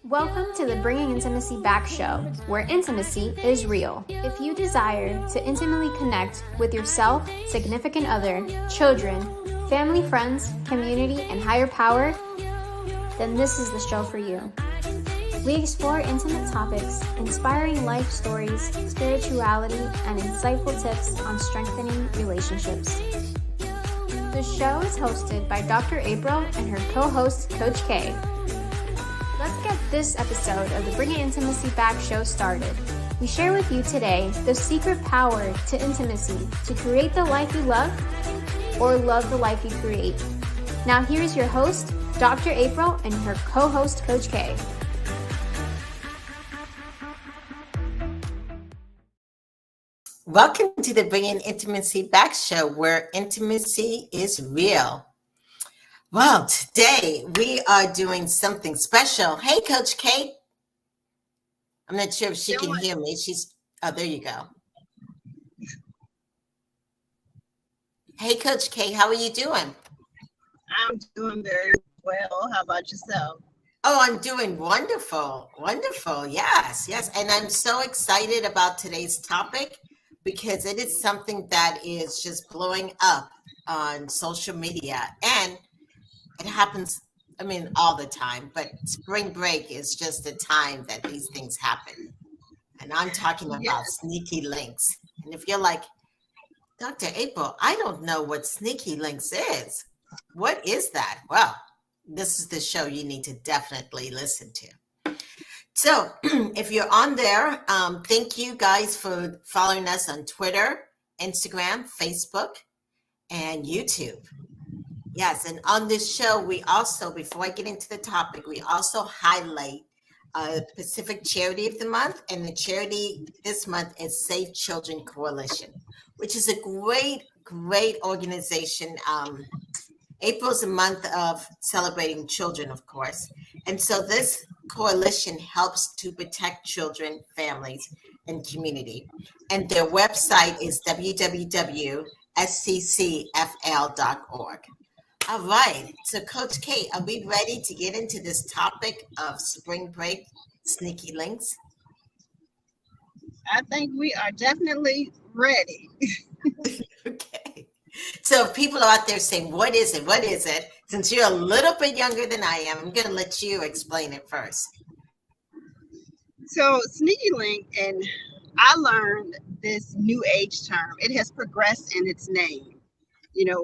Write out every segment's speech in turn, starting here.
Welcome to the Bringing Intimacy Back show, where intimacy is real. If you desire to intimately connect with yourself, significant other, children, family, friends, community, and higher power, then this is the show for you. We explore intimate topics, inspiring life stories, spirituality, and insightful tips on strengthening relationships. The show is hosted by Dr. April and her co-host, Coach K. Let's get this episode of the Bringing Intimacy Back show started. We share with you today the secret power to intimacy to create the life you love or love the life you create. Now here's your host, Dr. April, and her co-host, Coach K. Welcome to the Bringing Intimacy Back show, where intimacy is real. Well, today we are doing something special. Hey, Coach Kate. I'm not sure if she can hear me. There you go. Hey, Coach Kate, how are you doing? I'm doing very well. How about yourself? Oh, I'm doing wonderful. Wonderful. Yes. And I'm so excited about today's topic because it is something that is just blowing up on social media. And it happens, all the time, but spring break is just the time that these things happen. And I'm talking about sneaky links. And if you're like, Dr. April, I don't know what sneaky links is. What is that? Well, this is the show you need to definitely listen to. So if you're on there, thank you guys for following us on Twitter, Instagram, Facebook, and YouTube. Yes, and on this show, we also, before I get into the topic, we also highlight a specific charity of the month, and the charity this month is Safe Children Coalition, which is a great organization. April's a month of celebrating children, of course, and so this coalition helps to protect children, families, and community. And their website is www.sccfl.org. All right. So, Coach Kate, are we ready to get into this topic of spring break sneaky links? I think we are definitely ready. Okay. So if people are out there saying, what is it? What is it? Since you're a little bit younger than I am, I'm going to let you explain it first. So sneaky link, and I learned this new age term. It has progressed in its name.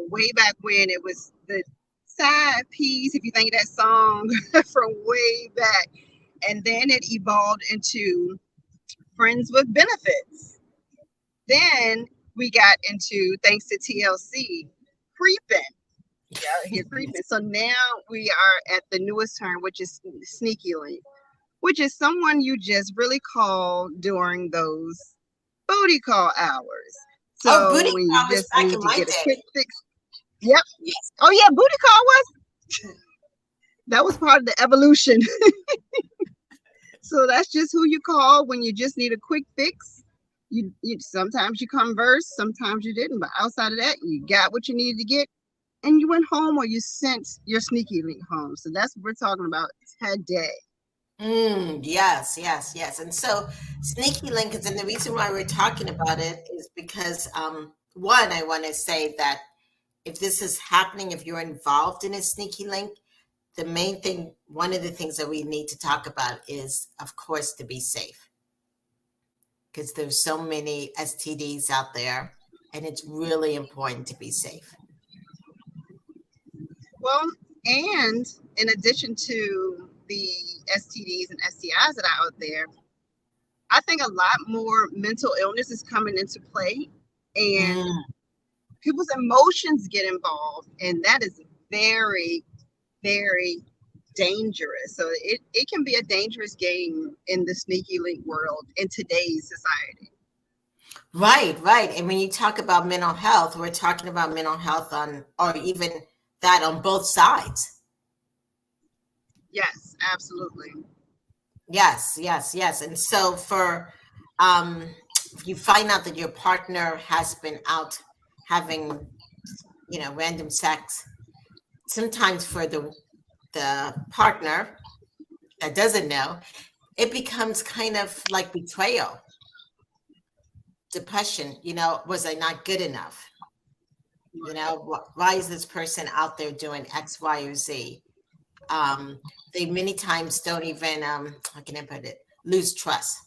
Way back when it was the side piece, if you think of that song from way back, and then it evolved into friends with benefits. Then we got into, thanks to TLC, creeping. So now we are at the newest term, which is sneaky link, which is someone you just really call during those booty call hours. So booty when call you just need to get a quick fix. Yep. Yes. Oh yeah, booty call that was part of the evolution. So that's just who you call when you just need a quick fix. You sometimes you converse, sometimes you didn't, but outside of that, you got what you needed to get, and you went home or you sent your sneaky link home. So that's what we're talking about today. Yes. And so sneaky link is, and the reason why we're talking about it is because one, I want to say that if this is happening, if you're involved in a sneaky link, the main thing, one of the things that we need to talk about is, of course, to be safe. Because there's so many STDs out there, and it's really important to be safe. Well, and in addition to the STDs and STIs that are out there, I think a lot more mental illness is coming into play, and people's emotions get involved, and that is very, very dangerous. So it can be a dangerous game in the sneaky link world in today's society. Right. And when you talk about mental health, we're talking about mental health or even that on both sides. Yes, absolutely. Yes. And so for if you find out that your partner has been out having, random sex, sometimes for the partner, that doesn't know, it becomes kind of like betrayal, depression. Was I not good enough? Why is this person out there doing X, Y, or Z? They many times don't even, how can I put it, lose trust.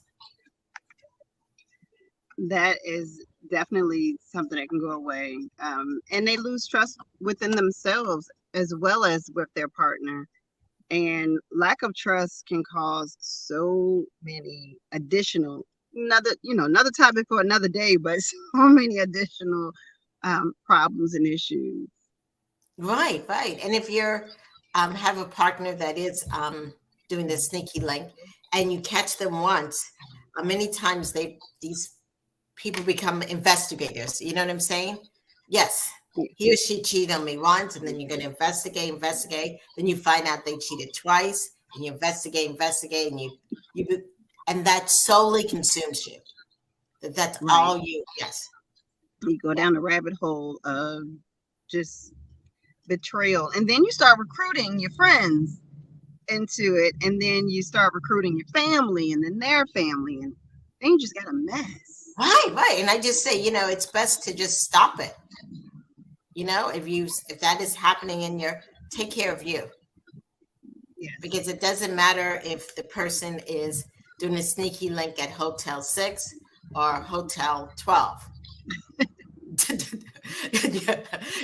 That is definitely something that can go away. And they lose trust within themselves as well as with their partner. And lack of trust can cause so many additional, another topic for another day, but so many additional problems and issues. Right. And if you're have a partner that is doing the sneaky link, and you catch them once, many times these people become investigators. You know what I'm saying? Yes. He or she cheated on me once, and then you're going to investigate. Then you find out they cheated twice, and you investigate, and and that solely consumes you. That's right. All you. Yes. You go down the rabbit hole of just betrayal, and then you start recruiting your friends into it, and then you start recruiting your family, and then their family, and then you just got a mess. Right. And I just say, it's best to just stop it. If that is happening take care of you. Yes. Because it doesn't matter if the person is doing a sneaky link at Hotel 6 or Hotel 12.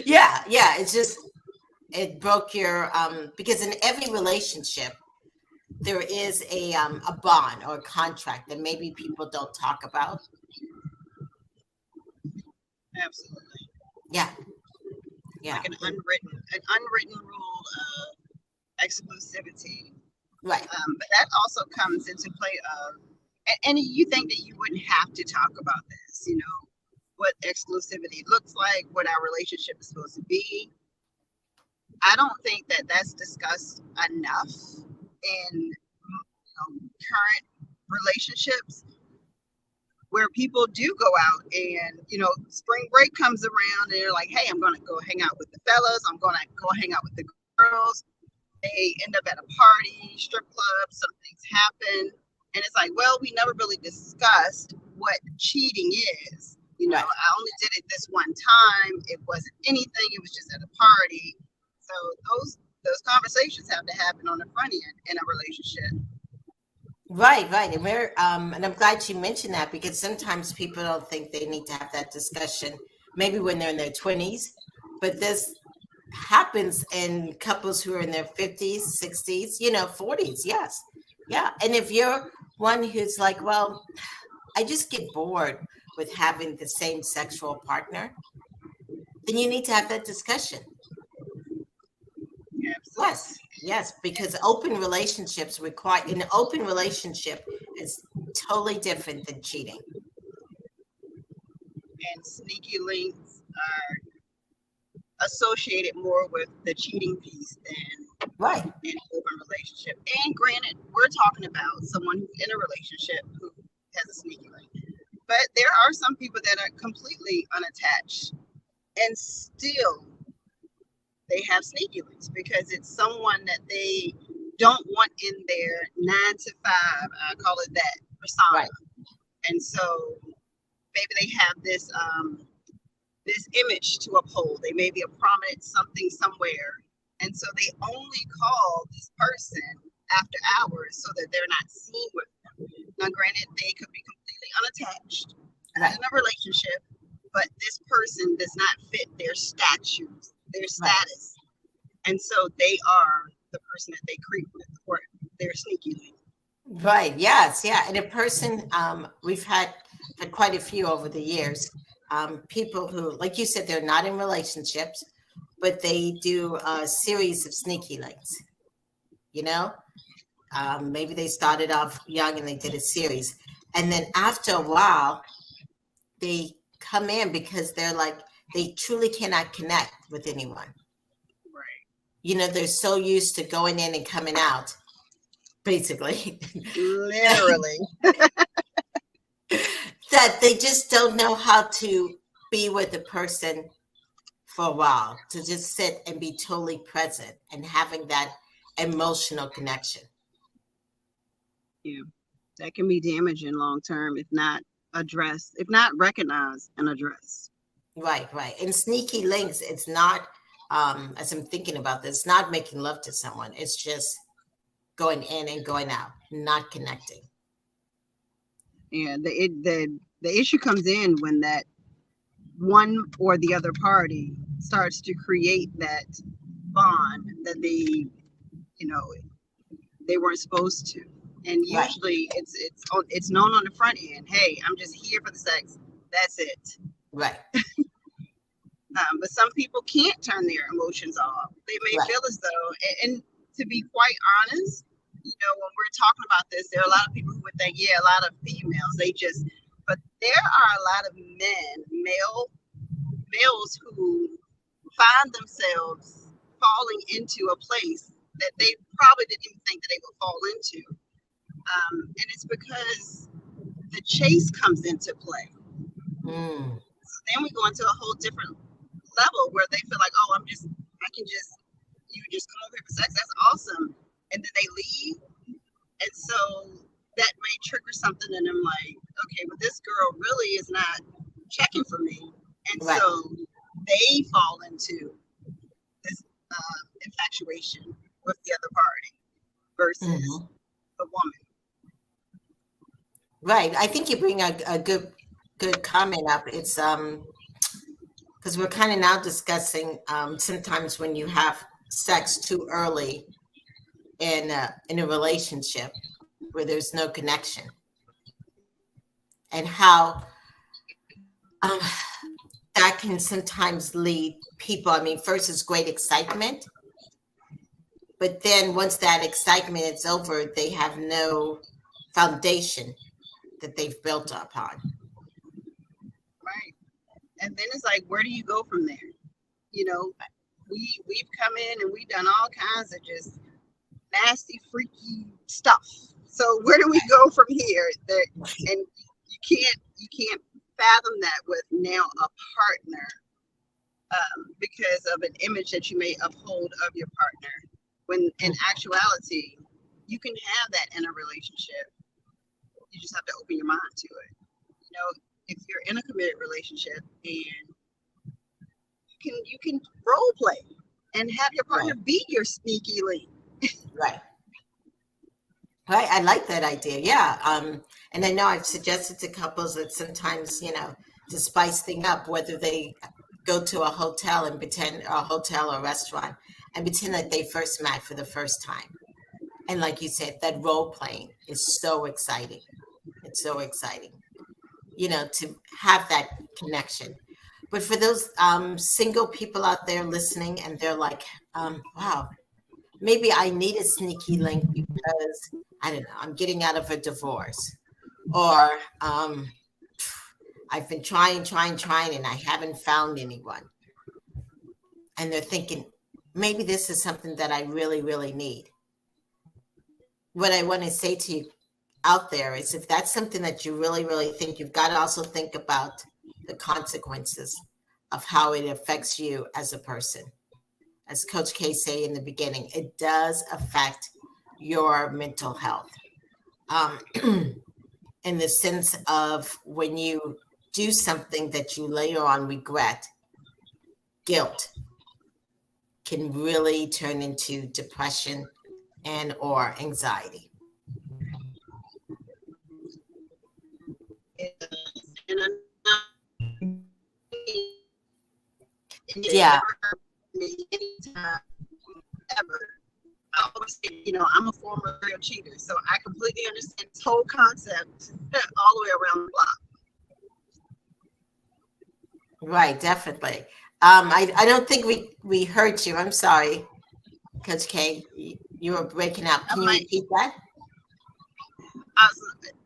Yeah. It's just, it broke your, because in every relationship, there is a bond or a contract that maybe people don't talk about. Absolutely. Yeah. Like an unwritten rule of exclusivity. Right. But that also comes into play of, and you think that you wouldn't have to talk about this, what exclusivity looks like, what our relationship is supposed to be. I don't think that that's discussed enough in current relationships, where people do go out and, spring break comes around and they're like, hey, I'm going to go hang out with the fellas. I'm going to go hang out with the girls. They end up at a party, strip club, some things happen. And it's like, well, we never really discussed what cheating is. Right. I only did it this one time. It wasn't anything. It was just at a party. So those conversations have to happen on the front end in a relationship. Right. And and I'm glad you mentioned that, because sometimes people don't think they need to have that discussion, maybe when they're in their 20s, but this happens in couples who are in their 50s, 60s, 40s. Yes. Yeah. And if you're one who's like, well, I just get bored with having the same sexual partner, then you need to have that discussion. Yes, because open relationships an open relationship is totally different than cheating. And sneaky links are associated more with the cheating piece than right an open relationship. And granted, we're talking about someone who's in a relationship who has a sneaky link. But there are some people that are completely unattached and still they have sneaky links because it's someone that they don't want in their 9 to 5, call it that, persona. Right. And so maybe they have this this image to uphold. They may be a prominent something somewhere. And so they only call this person after hours so that they're not seen with them. Now, granted, they could be completely unattached in a relationship, but this person does not fit their statutes, their status. Right. And so they are the person that they creep with, or they're sneaky. Right. Yes. Yeah. And a person, we've had quite a few over the years, people who, like you said, they're not in relationships, but they do a series of sneaky links, maybe they started off young and they did a series. And then after a while, they come in because they're like, they truly cannot connect with anyone. Right. They're so used to going in and coming out, basically. Literally. That they just don't know how to be with a person for a while, to just sit and be totally present and having that emotional connection. Yeah, that can be damaging long term if not addressed, if not recognized and addressed. Right, right. And sneaky links, it's not, as I'm thinking about this, not making love to someone. It's just going in and going out, not connecting. Yeah, the issue comes in when that one or the other party starts to create that bond that you know, they weren't supposed to. And Right, usually it's known on the front end. Hey, I'm just here for the sex. That's it. right, But some people can't turn their emotions off. They may right. feel as though, and to be quite honest, when we're talking about this, there are a lot of people who would think, yeah, a lot of females, but there are a lot of males who find themselves falling into a place that they probably didn't even think that they would fall into. And it's because the chase comes into play. Mm, So then we go into a whole different level where they feel like, oh, you just come over here for sex. That's awesome. And then they leave. And so that may trigger something in them like, okay, but this girl really is not checking for me. And right. so they fall into this infatuation with the other party versus Hmm. the woman. Right. I think you bring a good comment up. It's because we're kind of now discussing sometimes when you have sex too early in a relationship where there's no connection, and how um, that can sometimes lead people. I mean, first it's great excitement, but then once that excitement is over, they have no foundation that they've built upon. Right. And then it's like, where do you go from there? You know, we've come in and we've done all kinds of just nasty, freaky stuff. So where do we go from here? And you can't fathom that with now a partner, because of an image that you may uphold of your partner. When in actuality, you can have that in a relationship. You just have to open your mind to it. If you're in a committed relationship and you can role play and have your partner Right, be your sneaky link. right, right. I like that idea. Yeah. And I know I've suggested to couples that sometimes, to spice thing up, whether they go to a hotel and pretend, or a hotel or restaurant, and pretend that they first met for the first time. And like you said, that role playing is so exciting. It's so exciting, to have that connection. But for those single people out there listening, and they're like, wow, maybe I need a sneaky link because I don't know, I'm getting out of a divorce, or I've been trying, and I haven't found anyone. And they're thinking, maybe this is something that I really, really need. What I want to say to you out there is, if that's something that you really, really think, you've got to also think about the consequences of how it affects you as a person. As Coach K say in the beginning, it does affect your mental health. Um, in the sense of when you do something that you later on regret, guilt can really turn into depression and or anxiety. And it Yeah, never me anytime ever. I always say, I'm a former real cheater, so I completely understand this whole concept all the way around the block. right, definitely. I don't think we heard you. I'm sorry, Coach K. You were breaking up. I Can you might, repeat that?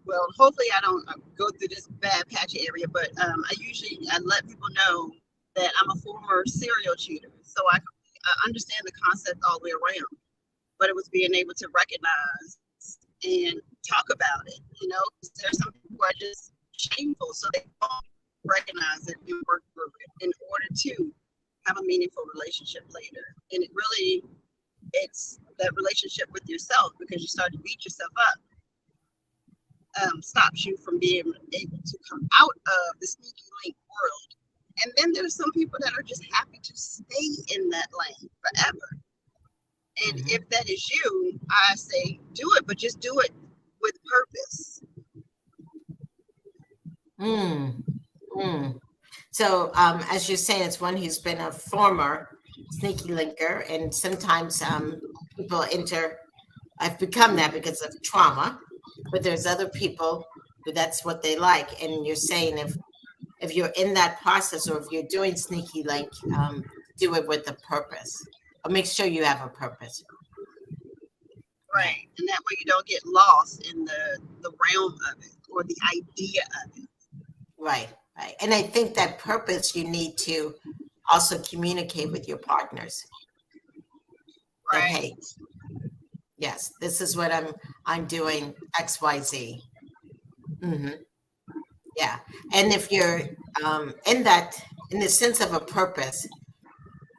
well, hopefully I don't go through this bad patchy area, but I let people know that I'm a former serial cheater, so I understand the concept all the way around. But it was being able to recognize and talk about it. There's some people who are just shameful, so they don't recognize it and work through it in order to have a meaningful relationship later. And it's that relationship with yourself, because you start to beat yourself up stops you from being able to come out of the sneaky link world. And then there's some people that are just happy to stay in that lane forever. And if that is you, I say do it, but just do it with purpose. So as you're saying, it's one who's been a former sneaky linker, and sometimes people I've become that because of trauma, but there's other people who that's what they like. And you're saying if you're in that process, or if you're doing sneaky link, do it with a purpose, or make sure you have a purpose. Right. And that way you don't get lost in the realm of it, or the idea of it. Right. And I think that purpose, you need to also communicate with your partners. Right. That, hey, yes, this is what I'm doing, XYZ. Yeah. And if you're in the sense of a purpose,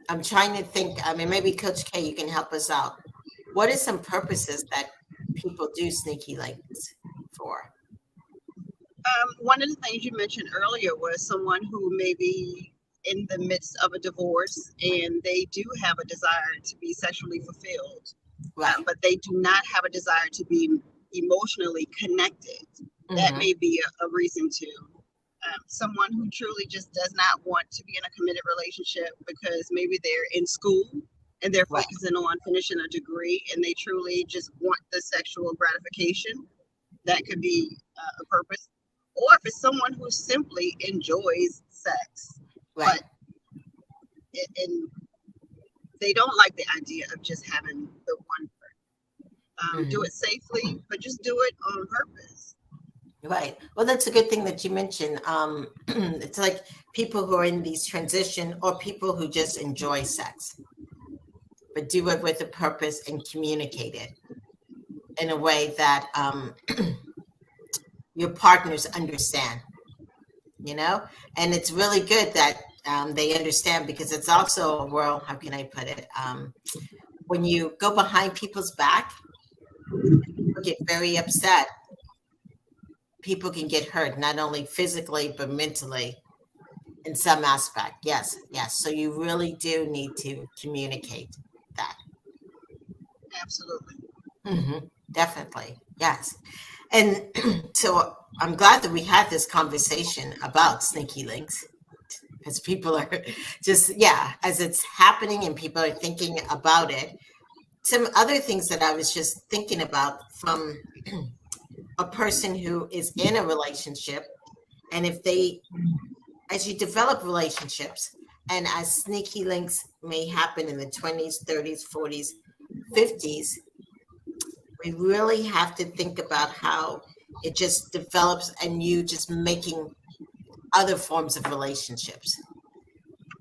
I'm trying to think, maybe Coach K, you can help us out. What are some purposes that people do sneaky links for? One of the things you mentioned earlier was someone who may be in the midst of a divorce and they do have a desire to be sexually fulfilled, Right. but they do not have a desire to be emotionally connected. That may be a reason to. Someone who truly just does not want to be in a committed relationship because maybe they're in school and they're focusing on finishing a degree and they truly just want the sexual gratification. That could be a purpose. Or if it's someone who simply enjoys sex, but and they don't like the idea of just having the one person. Do it safely, but just do it on purpose. Right. Well, that's a good thing that you mentioned. It's like people who are in these transition, or people who just enjoy sex, but do it with a purpose and communicate it in a way that your partners understand, and it's really good that they understand, because it's also a world, how can I put it? When you go behind people's back, people get very upset. People can get hurt, not only physically, but mentally in some aspect. Yes. So you really do need to communicate that. Absolutely. Definitely. Yes. And so I'm glad that we had this conversation about sneaky links, because people are just, as it's happening and people are thinking about it. Some other things that I was just thinking about from a person who is in a relationship, and as you develop relationships, and as sneaky links may happen in the 20s, 30s, 40s, 50s, we really have to think about how it just develops, and you just making other forms of relationships,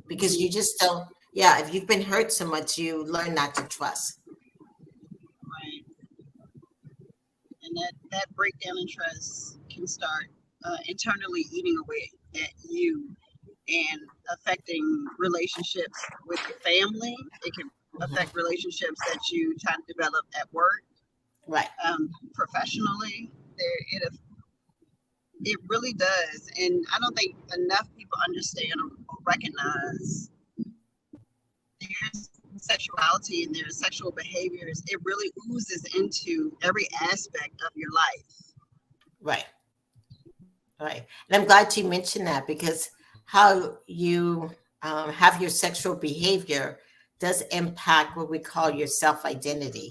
because you just don't, if you've been hurt so much, you learn not to trust. Right. And that breakdown in trust can start internally eating away at you and affecting relationships with your family. It can affect relationships that you try to develop at work, right? Professionally. It really does. And I don't think enough people understand or recognize there's sexuality and their sexual behaviors. It really oozes into every aspect of your life. Right. And I'm glad you mentioned that, because how you have your sexual behavior does impact what we call your self-identity.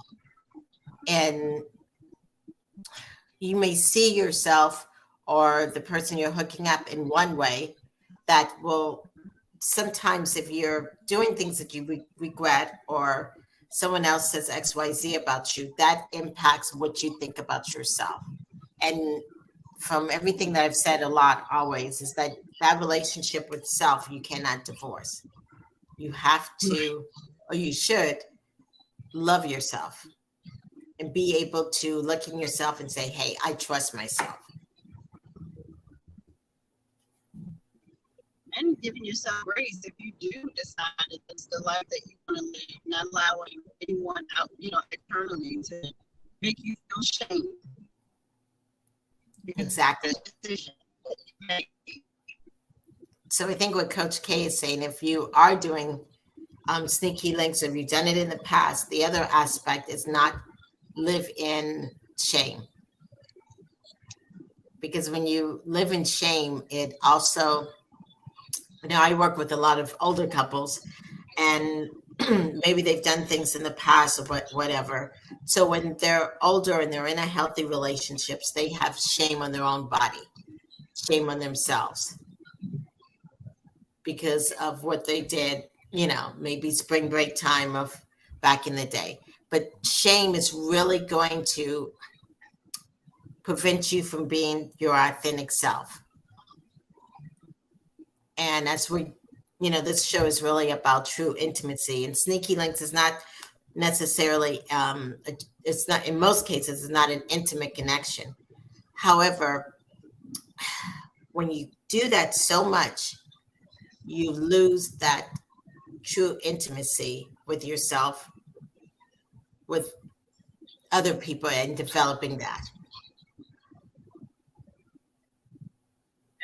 And you may see yourself or the person you're hooking up in one way that will sometimes, if you're doing things that you regret, or someone else says XYZ about you, that impacts what you think about yourself. And from everything that I've said a lot always, is that relationship with self, you cannot divorce. You have to, or you should, love yourself and be able to look in yourself and say, hey, I trust myself. And giving yourself grace if you do decide that it's the life that you want to live, not allowing anyone out, externally to make you feel shame. Exactly. So I think what Coach K is saying, if you are doing sneaky links, or if you've done it in the past, the other aspect is not live in shame. Because when you live in shame, it also, I work with a lot of older couples, and maybe they've done things in the past or whatever. So when they're older and they're in a healthy relationships, they have shame on their own body, shame on themselves because of what they did, maybe spring break time of back in the day. But shame is really going to prevent you from being your authentic self. And as this show is really about true intimacy, and sneaky links is not necessarily, it's not, in most cases, it's not an intimate connection. However, when you do that so much, you lose that true intimacy with yourself, with other people, and developing that.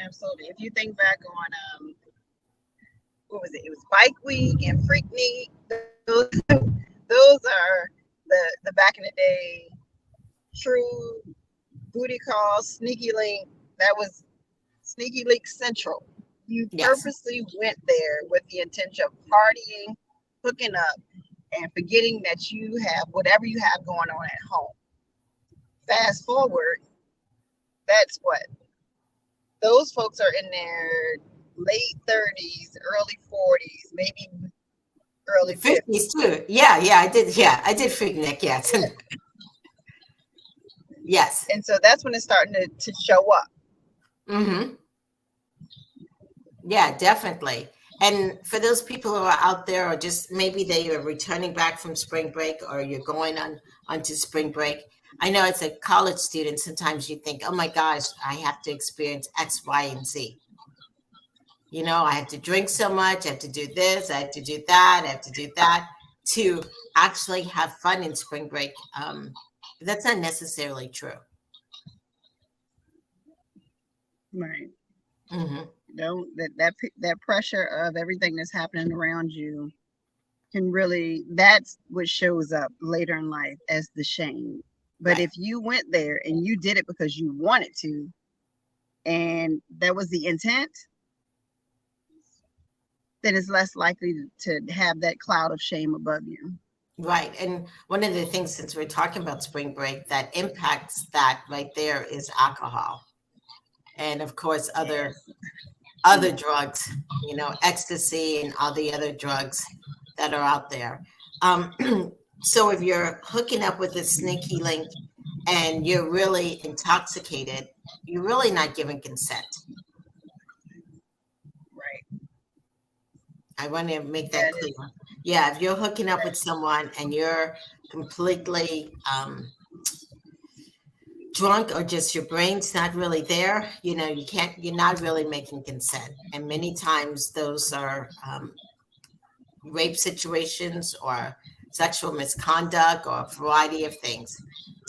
Absolutely. If you think back on what was it? It was Bike Week and Freaknik. Those are the back in the day true booty call, sneaky link. That was Sneaky Link Central. You purposely went there with the intention of partying, hooking up, and forgetting that you have whatever you have going on at home. Fast forward, that's what those folks are in their late 30s, early 40s, maybe early 50s too. Yeah, I did Freaknik, yes. Yes. And so that's when it's starting to show up. Mm-hmm. Yeah, definitely. And for those people who are out there, or just maybe they are returning back from spring break, or you're going onto spring break. I know as a college student, sometimes you think, oh my gosh, I have to experience X, Y, and Z. I have to drink so much, I have to do this, I have to do that, I have to do that to actually have fun in spring break. That's not necessarily true. Right. Mm-hmm. That pressure of everything that's happening around you can really, that's what shows up later in life as the shame. But if you went there and you did it because you wanted to, and that was the intent, then it's less likely to have that cloud of shame above you. Right. And one of the things, since we're talking about spring break, that impacts that right there is alcohol. And of course, other drugs, ecstasy and all the other drugs that are out there. So if you're hooking up with a sneaky link and you're really intoxicated, you're really not giving consent. Right. I want to make that clear. Yeah, if you're hooking up with someone and you're completely drunk, or just your brain's not really there, you're not really making consent. And many times those are rape situations or sexual misconduct or a variety of things.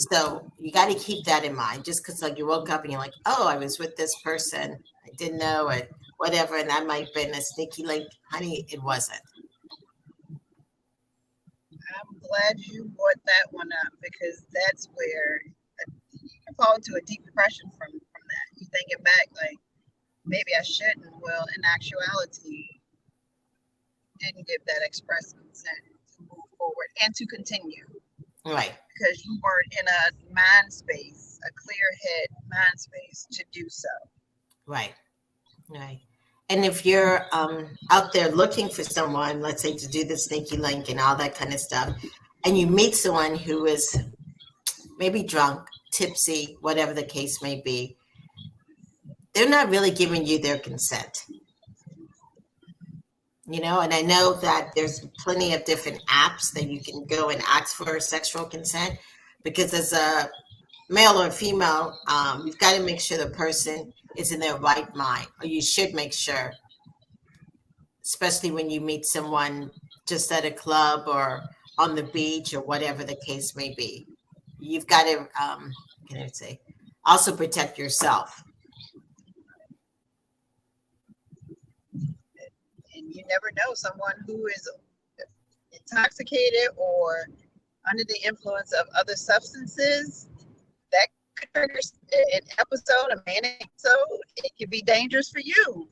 So you got to keep that in mind. Just because you woke up and you're like, oh, I was with this person, I didn't know it, whatever, and that might have been a sneaky link. Honey, it wasn't. I'm glad you brought that one up, because that's where you can fall into a deep depression from that. You thinking back, like, maybe I shouldn't. Well, in actuality, didn't give that express consent to move forward and to continue. Right. Because you weren't in a mind space, a clear head mind space to do so. Right. And if you're out there looking for someone, let's say to do the sneaky link and all that kind of stuff, and you meet someone who is maybe drunk, tipsy, whatever the case may be, they're not really giving you their consent. And I know that there's plenty of different apps that you can go and ask for sexual consent, because as a male or female, you've got to make sure the person is in their right mind, or you should make sure, especially when you meet someone just at a club or on the beach or whatever the case may be. You've got to, also protect yourself. And you never know, someone who is intoxicated or under the influence of other substances, that could trigger an episode, a manic episode. It could be dangerous for you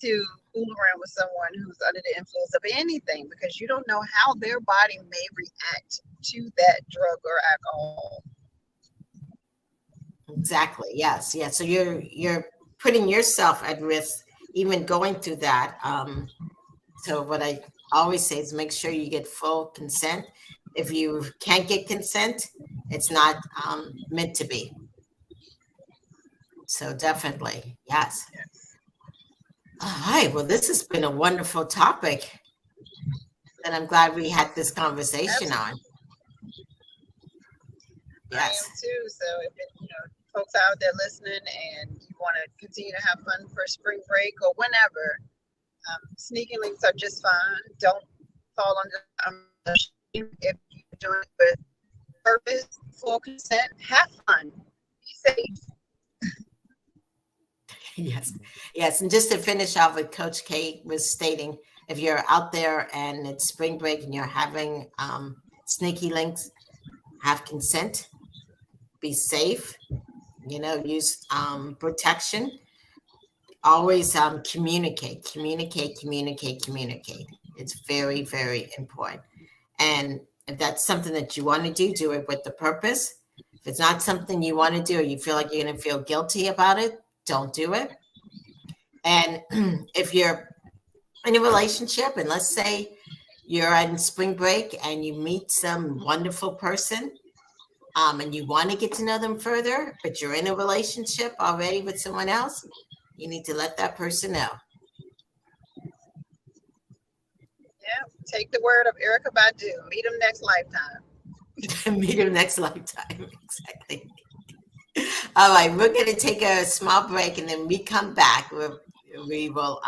to fool around with someone who's under the influence of anything, because you don't know how their body may react to that drug or alcohol. Exactly. Yes. Yes. So you're putting yourself at risk, even going through that. So what I always say is make sure you get full consent. If you can't get consent, it's not meant to be. So definitely, yes. All right. Well, this has been a wonderful topic, and I'm glad we had this conversation on. Yes. I am too. So if folks out there listening and you want to continue to have fun for spring break or whenever, sneaking links are just fine. Don't fall under if you're doing it with purpose, full consent. Have fun. Be safe. Yes. Yes. And just to finish off what Coach K was stating, if you're out there and it's spring break and you're having sneaky links, have consent, be safe, use protection, always communicate. It's very, very important. And if that's something that you want to do it with the purpose. If it's not something you want to do, or you feel like you're going to feel guilty about it, don't do it. And if you're in a relationship, and let's say you're on spring break and you meet some wonderful person, and you want to get to know them further, but you're in a relationship already with someone else, you need to let that person know. Yeah, take the word of Erykah Badu. Meet them next lifetime. Meet them next lifetime. Exactly. All right, we're going to take a small break, and then we come back. We will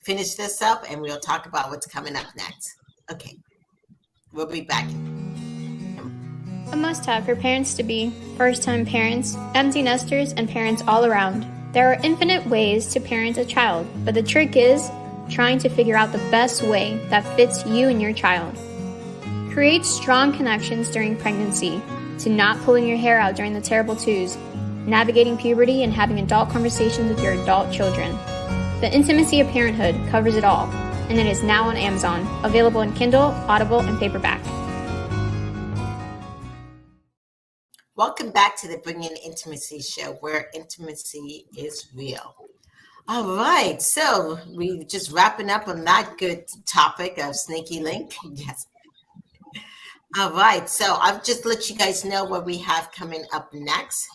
finish this up, and we'll talk about what's coming up next. Okay, we'll be back. A must-have for parents to be first-time parents, empty nesters, and parents all around. There are infinite ways to parent a child, but the trick is trying to figure out the best way that fits you and your child. Create strong connections during pregnancy, to not pulling your hair out during the terrible twos, navigating puberty, and having adult conversations with your adult children. The Intimacy of Parenthood covers it all, and it is now on Amazon, available in Kindle, Audible, and paperback. Welcome back to the Bringing Intimacy show, where intimacy is real. All right, so we're just wrapping up on that good topic of sneaky link. Yes. All right, so I'll just let you guys know what we have coming up next.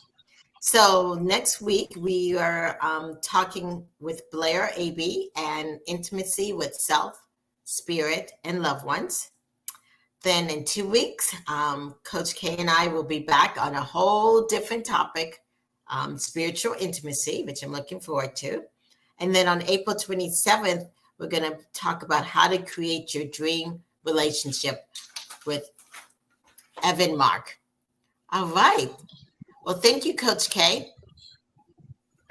So next week we are talking with Blair A.B. and intimacy with self, spirit, and loved ones. Then in 2 weeks, Coach K and I will be back on a whole different topic, spiritual intimacy, which I'm looking forward to. And then on April 27th, we're going to talk about how to create your dream relationship with Evan Mark. All right. Well, thank you, Coach K.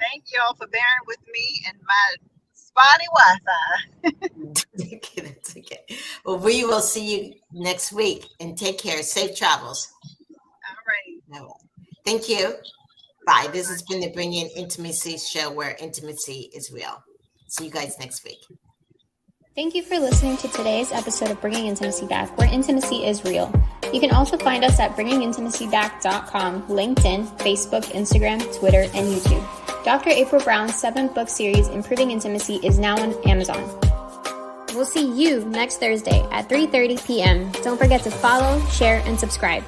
Thank you all for bearing with me and my spotty Wi-Fi. Okay, that's okay. Well, we will see you next week, and take care. Safe travels. All right. Thank you. Bye. This has been the Bringing Intimacy show, where intimacy is real. See you guys next week. Thank you for listening to today's episode of Bringing Intimacy Back, where intimacy is real. You can also find us at bringingintimacyback.com, LinkedIn, Facebook, Instagram, Twitter, and YouTube. Dr. April Brown's 7-book series, Improving Intimacy, is now on Amazon. We'll see you next Thursday at 3:30 p.m. Don't forget to follow, share, and subscribe.